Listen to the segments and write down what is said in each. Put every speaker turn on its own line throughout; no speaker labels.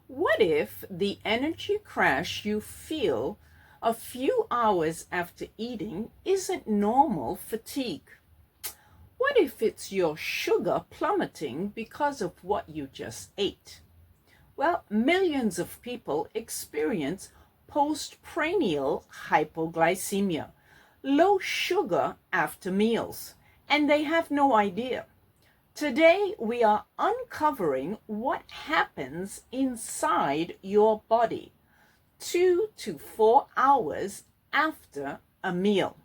What if the energy crash you feel a few hours after eating isn't normal fatigue? What if it's your sugar plummeting because of what you just ate? Well, millions of people experience postprandial hypoglycemia, low sugar after meals, and they have no idea. Today, we are uncovering what happens inside your body 2 to 4 hours after a meal.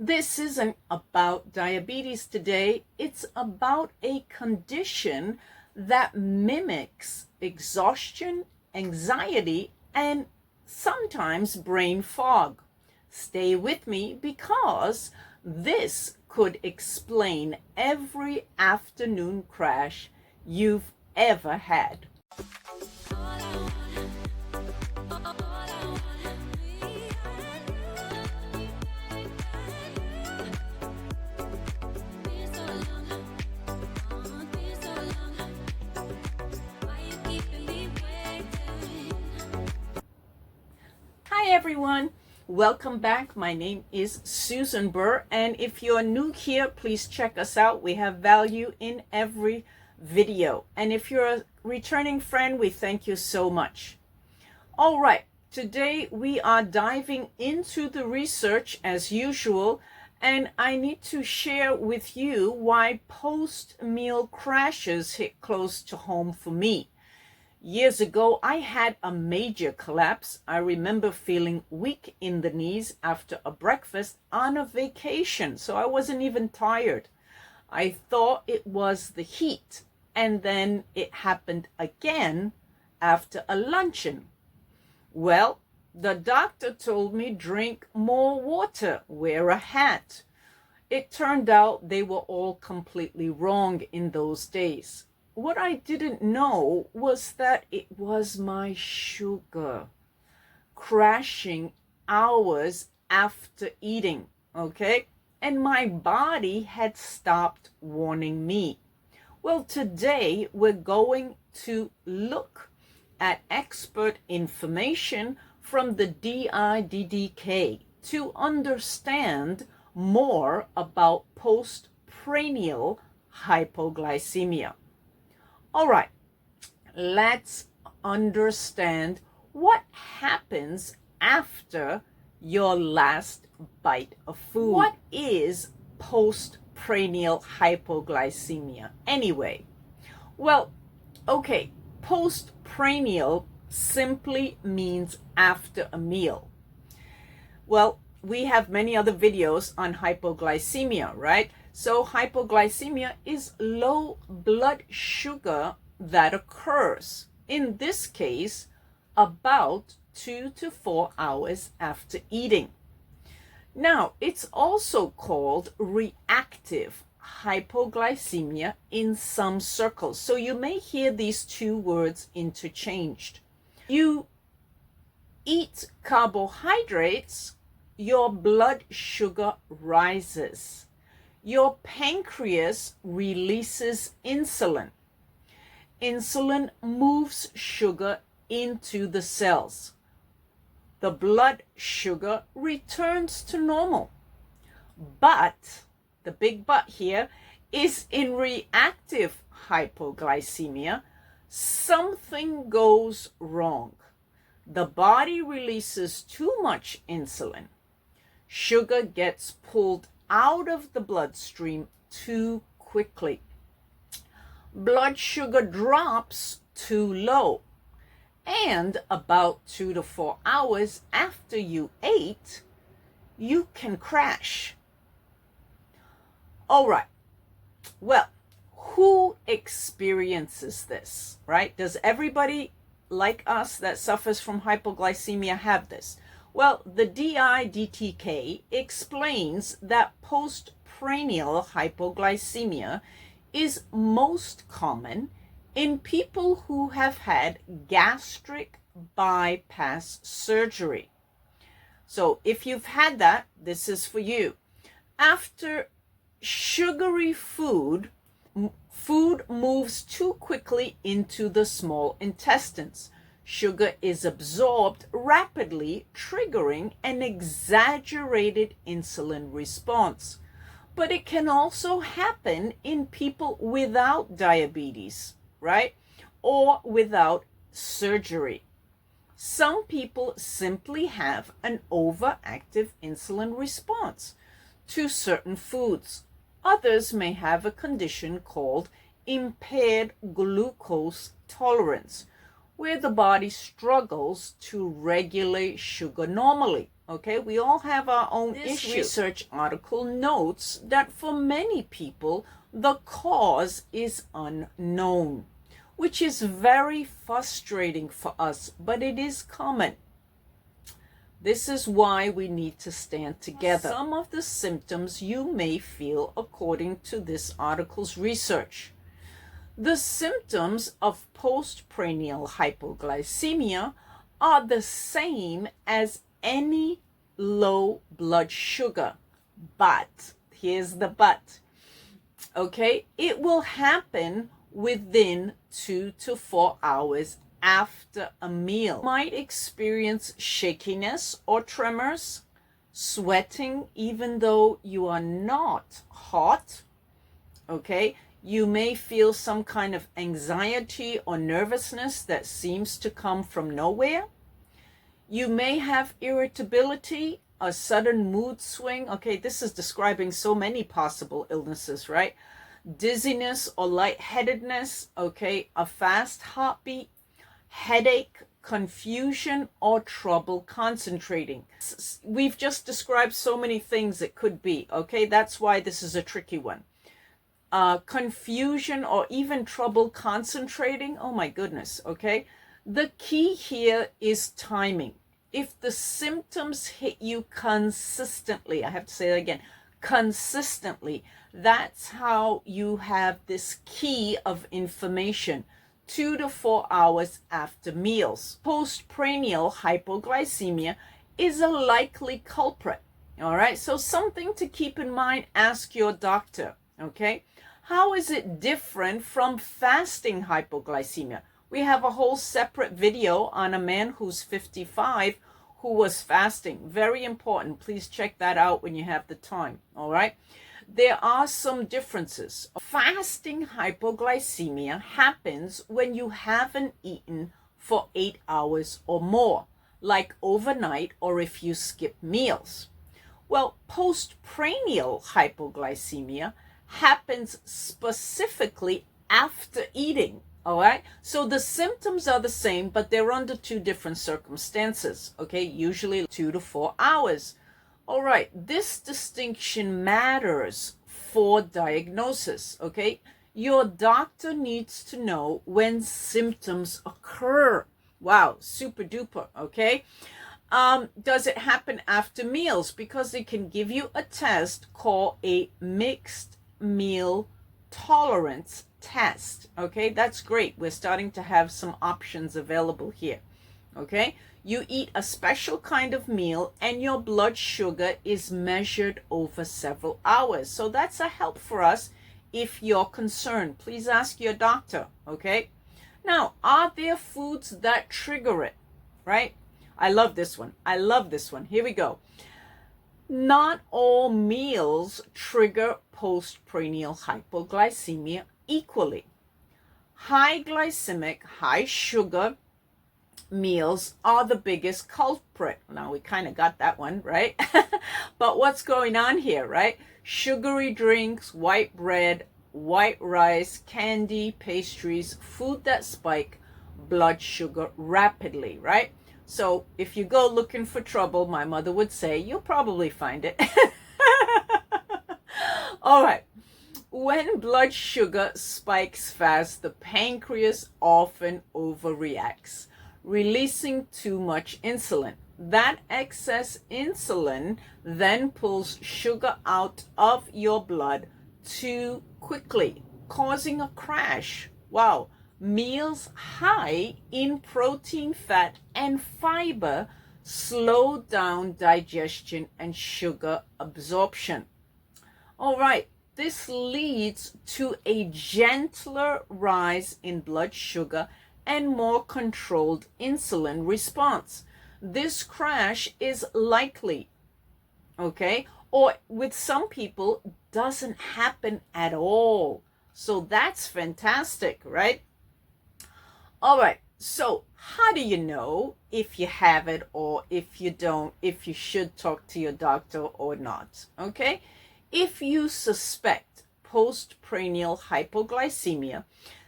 This isn't about diabetes today. It's about a condition that mimics exhaustion, anxiety, and sometimes brain fog. Stay with me because this could explain every afternoon crash you've ever had. Hi everyone, welcome back. My name is Susan Burr, and if you're new here, please check us out. We have value in every video, and if you're a returning friend, we thank you so much. All right, today we are diving into the research as usual, and I need to share with you why post-meal crashes hit close to home for me. Years ago, I had a major collapse. I remember feeling weak in the knees after a breakfast on a vacation, so I wasn't even tired. I thought it was the heat, and then it happened again after a luncheon. Well, the doctor told me drink more water, wear a hat. It turned out they were all completely wrong in those days. What I didn't know was that it was my sugar crashing hours after eating, okay? And my body had stopped warning me. Well, today we're going to look at expert information from the niddk to understand more about postprandial hypoglycemia. All right, let's understand what happens after your last bite of food. What is postprandial hypoglycemia anyway? Well, okay, postprandial simply means after a meal. Well, we have many other videos on hypoglycemia, right? So hypoglycemia is low blood sugar that occurs, in this case, about 2 to 4 hours after eating. Now, it's also called reactive hypoglycemia in some circles. So you may hear these two words interchanged. You eat carbohydrates, your blood sugar rises. Your pancreas releases insulin. Insulin moves sugar into the cells. The blood sugar returns to normal. But, the big but here, is in reactive hypoglycemia, something goes wrong. The body releases too much insulin. Sugar gets pulled out of the bloodstream too quickly. Blood sugar drops too low. And about 2 to 4 hours after you ate, you can crash. All right. Well, who experiences this, right? Does everybody like us that suffers from hypoglycemia have this? Well, the niddk explains that postprandial hypoglycemia is most common in people who have had gastric bypass surgery. So if you've had that, this is for you. After sugary food, food moves too quickly into the small intestines. Sugar is absorbed rapidly, triggering an exaggerated insulin response. But it can also happen in people without diabetes, right? Or without surgery. Some people simply have an overactive insulin response to certain foods. Others may have a condition called impaired glucose tolerance, where the body struggles to regulate sugar normally. Okay, we all have our own issues. This research article notes that for many people, the cause is unknown, which is very frustrating for us, but it is common. This is why we need to stand together. Some of the symptoms you may feel according to this article's research. The symptoms of postprandial hypoglycemia are the same as any low blood sugar, but here's the but. Okay, it will happen within 2 to 4 hours after a meal. You might experience shakiness or tremors, sweating even though you are not hot. Okay, you may feel some kind of anxiety or nervousness that seems to come from nowhere. You may have irritability, a sudden mood swing. Okay, this is describing so many possible illnesses, right? Dizziness or lightheadedness, okay, a fast heartbeat, headache, confusion, or trouble concentrating. We've just described so many things it could be, okay? That's why this is a tricky one. Confusion or even trouble concentrating, oh my goodness, okay? The key here is timing. If the symptoms hit you consistently, I have to say that again, consistently, that's how you have this key of information 2 to 4 hours after meals. Postprandial hypoglycemia is a likely culprit. All right, so something to keep in mind, ask your doctor. Okay, how is it different from fasting hypoglycemia? We have a whole separate video on a man who's 55 who was fasting. Very important. Please check that out when you have the time. All right. There are some differences. Fasting hypoglycemia happens when you haven't eaten for 8 hours or more, like overnight or if you skip meals. Well, postprandial hypoglycemia happens specifically after eating. All right, so the symptoms are the same, but they're under 2 different circumstances. Okay, usually 2 to 4 hours. All right, this distinction matters for diagnosis. Okay, your doctor needs to know when symptoms occur. Wow, super duper. Okay, does it happen after meals? Because they can give you a test called a mixed meal tolerance test. Okay, that's great. We're starting to have some options available here. Okay, you eat a special kind of meal and your blood sugar is measured over several hours. So that's a help for us if you're concerned. Please ask your doctor. Okay, now, are there foods that trigger it? Right? I love this one. I love this one. Here we go. Not all meals trigger postprandial hypoglycemia equally. High glycemic, high sugar meals are the biggest culprit. Now we kind of got that one, right? But what's going on here, right? Sugary drinks, white bread, white rice, candy, pastries, food that spike blood sugar rapidly, right? So if you go looking for trouble, my mother would say, you'll probably find it. All right. When blood sugar spikes fast, the pancreas often overreacts, releasing too much insulin. That excess insulin then pulls sugar out of your blood too quickly, causing a crash. Wow. Meals high in protein, fat, and fiber slow down digestion and sugar absorption. All right, this leads to a gentler rise in blood sugar and more controlled insulin response. This crash is likely, okay, or with some people doesn't happen at all. So that's fantastic, right? All right, so how do you know if you have it or if you don't, if you should talk to your doctor or not? Okay, if you suspect postprandial hypoglycemia,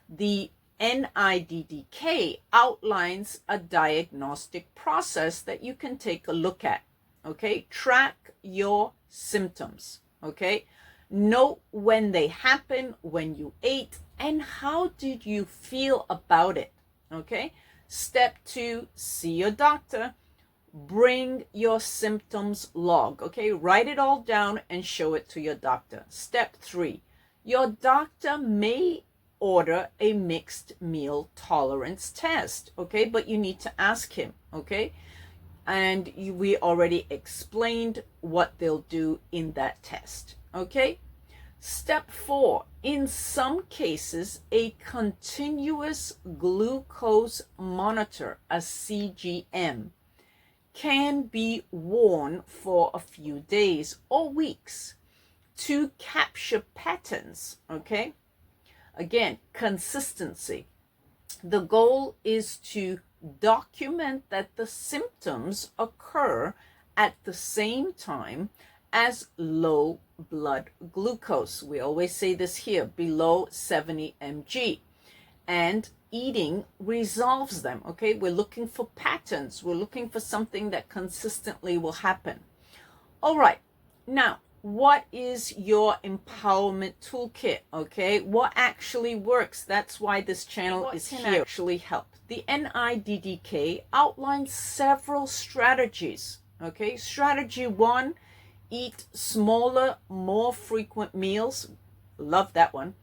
the niddk outlines a diagnostic process that you can take a look at. Okay, track your symptoms. Okay, note when they happen, when you ate, and how did you feel about it. Okay, step 2, see your doctor. Bring your symptoms log. Okay, write it all down and show it to your doctor. Step 3, your doctor may order a mixed meal tolerance test. Okay, but you need to ask him. Okay, and we already explained what they'll do in that test. Okay, step 4, in some cases, a continuous glucose monitor, a CGM, can be worn for a few days or weeks to capture patterns. Okay, again, consistency. The goal is to document that the symptoms occur at the same time as low blood glucose. We always say this here, below 70 mg. And eating resolves them. Okay, we're looking for patterns. We're looking for something that consistently will happen. All right, now, what is your empowerment toolkit? Okay, what actually works? That's why this channel is here. Actually help. The niddk outlines several strategies. Okay, strategy 1, eat smaller, more frequent meals. Love that one.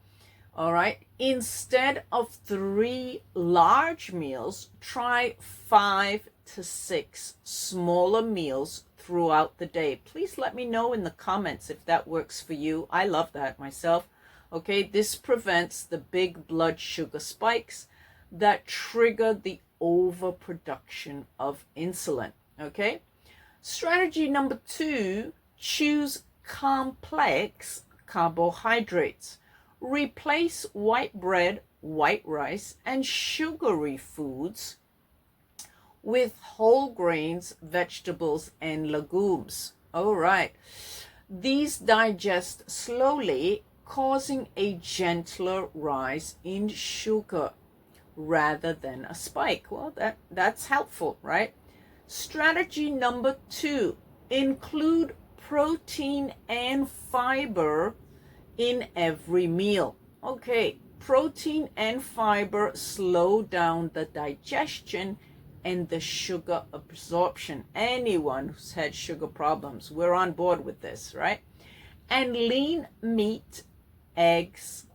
All right, instead of 3 large meals, try 5 to 6 smaller meals throughout the day. Please let me know in the comments if that works for you. I love that myself. Okay, this prevents the big blood sugar spikes that trigger the overproduction of insulin. Okay, strategy number 2, choose complex carbohydrates. Replace white bread, white rice, and sugary foods with whole grains, vegetables, and legumes. All right. These digest slowly, causing a gentler rise in sugar rather than a spike. Well, that's helpful, right? Strategy number 2, include protein and fiber in every meal. Okay, protein and fiber slow down the digestion and the sugar absorption. Anyone who's had sugar problems, we're on board with this, right? And lean meat, eggs,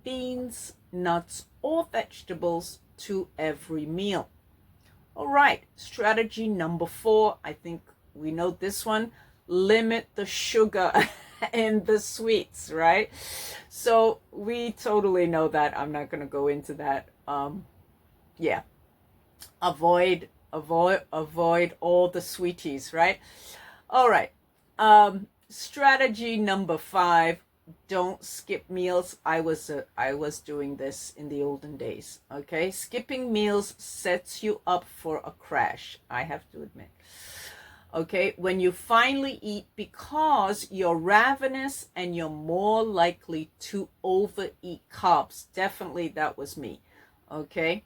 beans, nuts, or vegetables to every meal. All right, strategy number 4, I think we know this one, limit the sugar and the sweets, right? So we totally know that. I'm not going to go into that. Yeah, avoid all the sweeties, right? All right. Strategy number 5, don't skip meals. I was doing this in the olden days. Okay, skipping meals sets you up for a crash, I have to admit. Okay, when you finally eat, because you're ravenous and you're more likely to overeat carbs. Definitely that was me. Okay,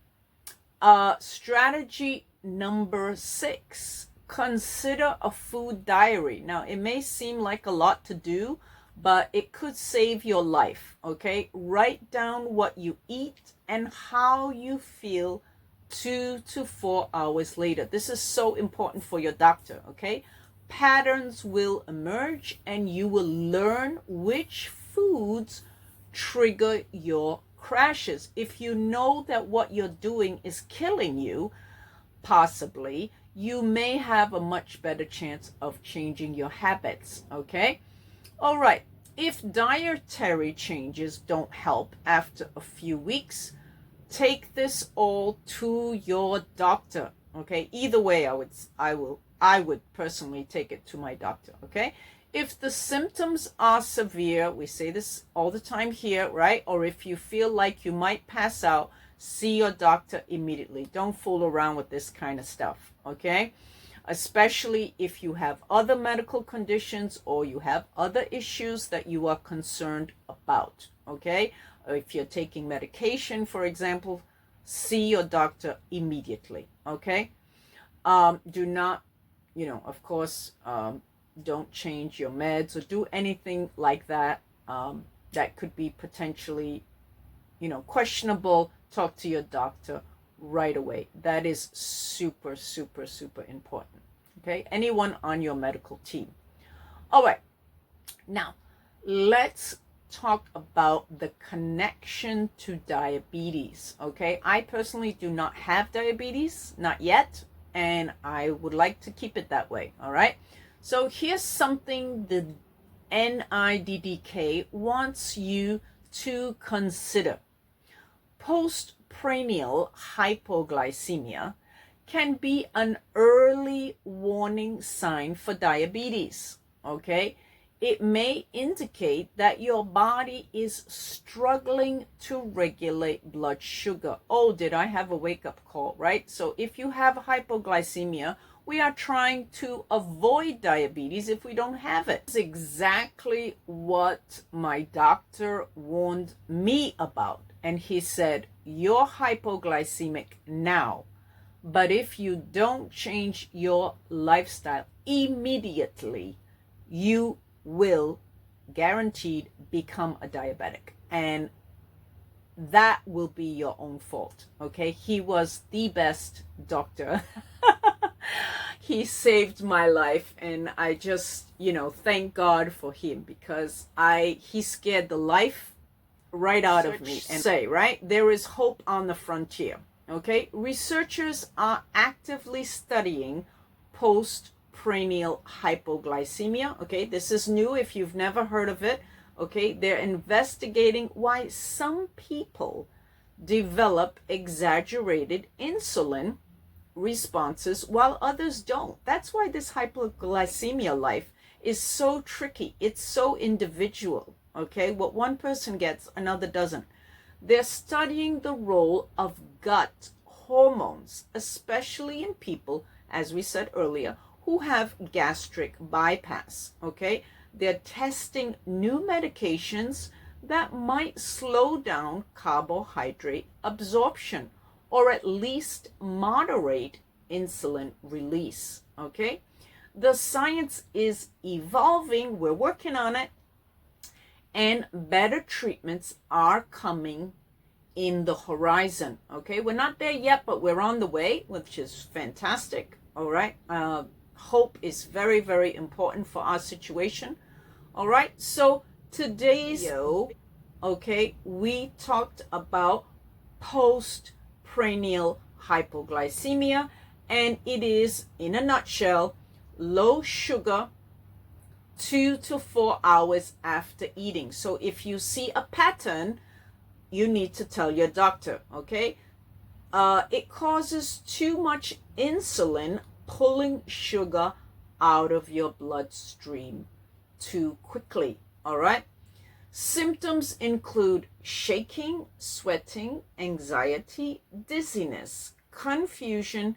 strategy number 6, consider a food diary. Now, it may seem like a lot to do, but it could save your life. Okay, write down what you eat and how you feel 2 to 4 hours later. This is so important for your doctor. Okay, patterns will emerge and you will learn which foods trigger your crashes. If you know that what you're doing is killing you, possibly, you may have a much better chance of changing your habits. Okay, all right, If dietary changes don't help after a few weeks, take this all to your doctor. Okay, either way, I would personally take it to my doctor. Okay, if the symptoms are severe, we say this all the time here, right? Or if you feel like you might pass out, see your doctor immediately. Don't fool around with this kind of stuff. Okay, especially if you have other medical conditions or you have other issues that you are concerned about. Okay, or if you're taking medication, for example, see your doctor immediately. Okay, do not, of course, don't change your meds or do anything like that that could be potentially, questionable. Talk to your doctor right away. That is super, super, super important. Okay, anyone on your medical team. All right, now let's talk about the connection to diabetes. Okay, I personally do not have diabetes, not yet, and I would like to keep it that way. All right, so here's something the niddk wants you to consider. Postprandial hypoglycemia can be an early warning sign for diabetes. Okay, it may indicate that your body is struggling to regulate blood sugar. Oh, did I have a wake-up call, right? So if you have hypoglycemia, we are trying to avoid diabetes if we don't have it. It's exactly what my doctor warned me about. And he said, you're hypoglycemic now, but if you don't change your lifestyle immediately, you will guaranteed become a diabetic, and that will be your own fault. Okay, he was the best doctor. He saved my life, and I just, thank God for him, because he scared the life right out of me. And say, right, there is hope on the frontier. Okay, researchers are actively studying postprandial hypoglycemia. Okay, this is new if you've never heard of it. Okay, they're investigating why some people develop exaggerated insulin responses while others don't. That's why this hypoglycemia life is so tricky. It's so individual. Okay, what one person gets, another doesn't. They're studying the role of gut hormones, especially in people, as we said earlier, who have gastric bypass. Okay, they're testing new medications that might slow down carbohydrate absorption, or at least moderate insulin release. Okay, the science is evolving. We're working on it, and better treatments are coming in the horizon. Okay, we're not there yet, but we're on the way, which is fantastic. All right, hope is very, very important for our situation. All right, so today's video, okay, we talked about postprandial hypoglycemia, and it is, in a nutshell, low sugar 2 to 4 hours after eating. So if you see a pattern, you need to tell your doctor. Okay, it causes too much insulin pulling sugar out of your bloodstream too quickly. All right, symptoms include shaking, sweating, anxiety, dizziness, confusion,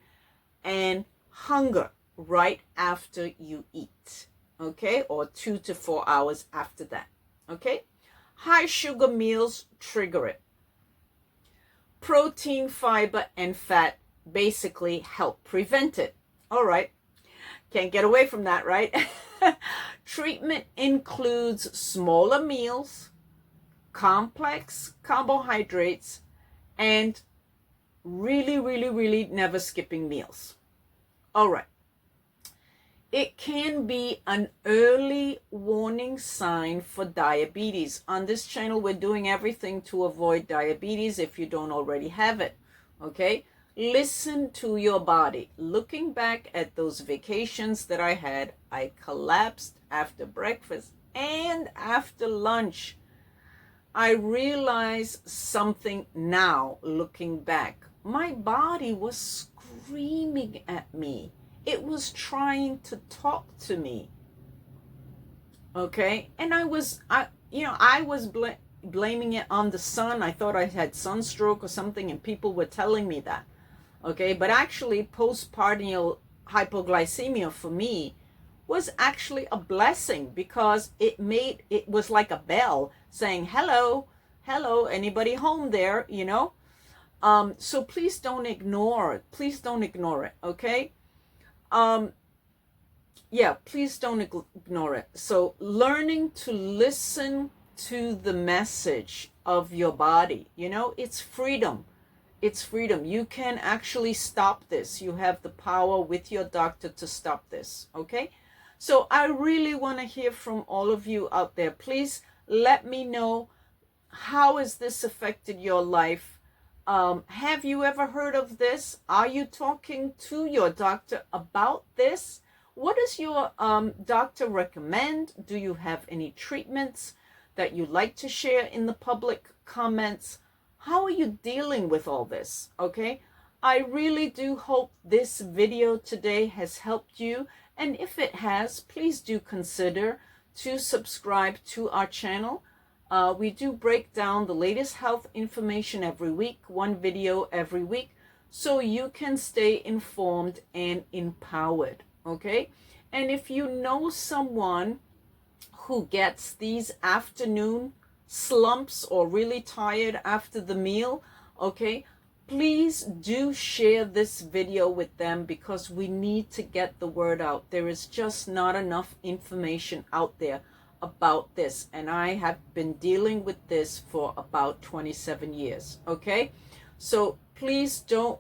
and hunger right after you eat. Okay, or 2 to 4 hours after that. Okay, high sugar meals trigger it. Protein, fiber, and fat basically help prevent it. All right, can't get away from that, right? Treatment includes smaller meals, complex carbohydrates, and really, really, really never skipping meals. All right. It can be an early warning sign for diabetes. On this channel, we're doing everything to avoid diabetes if you don't already have it. Okay? Listen to your body. Looking back at those vacations that I had, I collapsed after breakfast and after lunch. I realized something now, looking back. My body was screaming at me. It was trying to talk to me. Okay? And I was blaming it on the sun. I thought I had sunstroke or something, and people were telling me that. Okay? But actually, postprandial hypoglycemia for me was actually a blessing, because it was like a bell saying, hello, anybody home there, so please don't ignore it. Please don't ignore it. Okay. Please don't ignore it. So learning to listen to the message of your body, it's freedom. It's freedom. You can actually stop this. You have the power with your doctor to stop this. Okay. So I really want to hear from all of you out there. Please let me know, how has this affected your life? Have you ever heard of this? Are you talking to your doctor about this? What does your doctor recommend? Do you have any treatments that you'd like to share in the public comments? How are you dealing with all this? Okay, I really do hope this video today has helped you. And if it has, please do consider to subscribe to our channel. We do break down the latest health information every week, one video every week, so you can stay informed and empowered. Okay? And if you know someone who gets these afternoon slumps or really tired after the meal, okay, please do share this video with them, because we need to get the word out. There is just not enough information out there about this, and I have been dealing with this for about 27 years. Okay, so please don't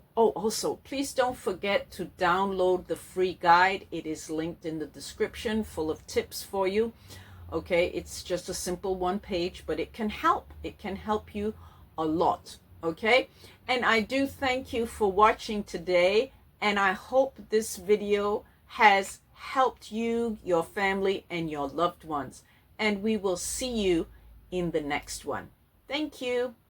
please don't forget to download the free guide. It is linked in the description, full of tips for you. Okay, it's just a simple one page, but it can help you a lot. Okay, and I do thank you for watching today, and I hope this video has helped you, your family, and your loved ones. And we will see you in the next one. Thank you.